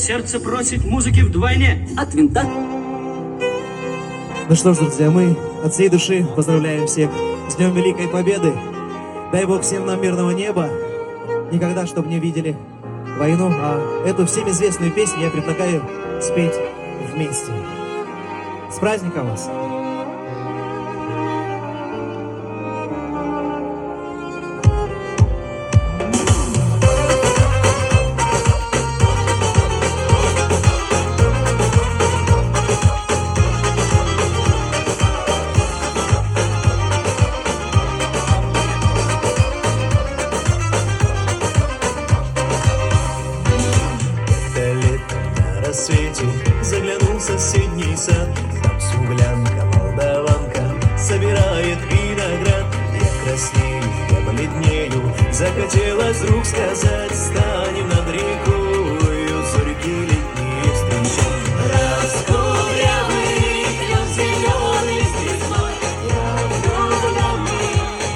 Сердце просит музыки вдвойне. От винта. Ну что ж, друзья, мы от всей души поздравляем всех с Днем Великой Победы. Дай Бог всем нам мирного неба. Никогда, чтобы не видели войну. А эту всем известную песню я предлагаю спеть вместе. С праздником вас! На рассвете заглянул в соседний сад. Там смуглянка, молдаванка собирает виноград. Я краснею, я бледнею, захотелось вдруг сказать: станем над рекою зорьки летние встречать. Раскурявый клен зеленый листвой, я влюбленный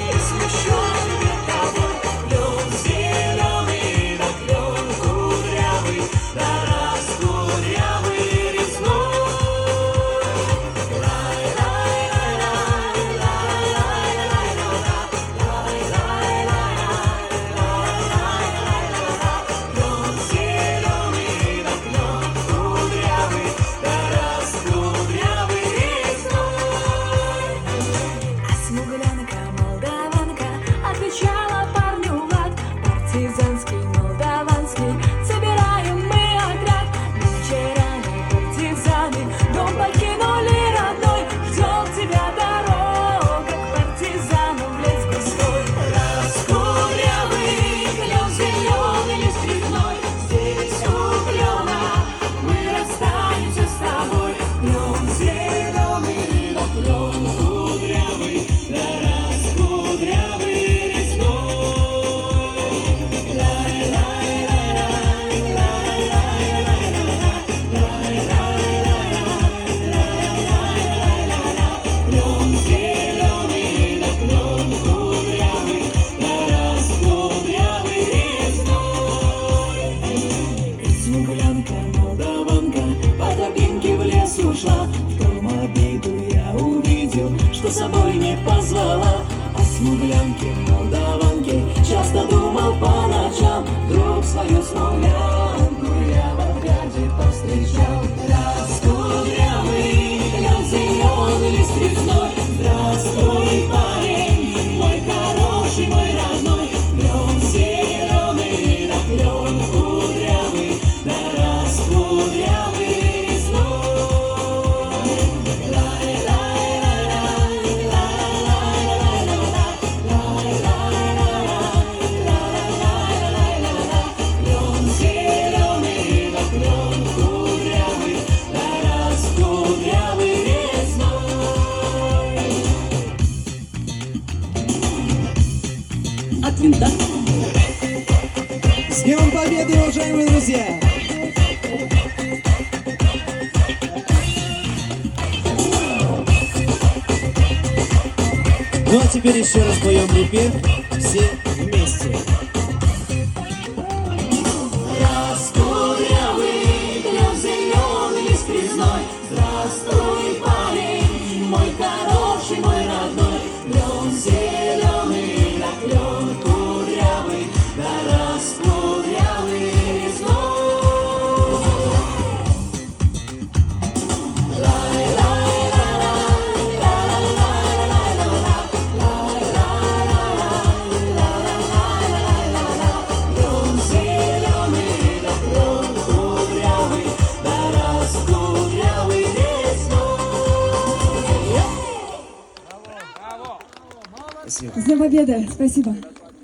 и смущенный тобой. Клен зеленый, да клен кудрявый, да раскурявый резной. Клен зеленый, да клен кудрявый, да раскудрявый резной. А смуглянка, молдаванка отвечала парню Влад: партизанский, молдаванский, собираем мы отряд. Нынче рано партизаны дом покинули родной. Ждет тебя дорога к партизанам в лес густой. Раскурявый клен зеленый лист цветной, здесь у клена мы расстанемся с тобой. Клен зеленый, да клен кудрявый, да раскудрявый резной. Клен зеленый, да клен кудрявый, да раскудрявый резной. Смуглянка, молдаванка по тропинке в лес ушла. В том обиду я увидел, что с собой не позвала. О смуглянке, молдаванке часто думал по ночам. Вдруг свою смуглянку я в опять повстречал. Раскудрявый клен зеленый лист цветной, здравствуй, парень, мой хороший, мой родной. Клен зеленый, да клен кудрявый, да раскудрявый резной. Клен зеленый, да клен кудрявый, да раскудрявый резной. От винта. С Днем Победы, уважаемые друзья! Ну а теперь еще раз поем припев все вместе. Раскудрявый клен зеленый лист резной, здравствуй, парень, мой хороший, мой родной. Клен зеленый, да клен кудрявый, да раскудрявый резной. Клен зеленый, да клен кудрявый, да раскудрявый резной. Спасибо. С Днем Победы! Спасибо!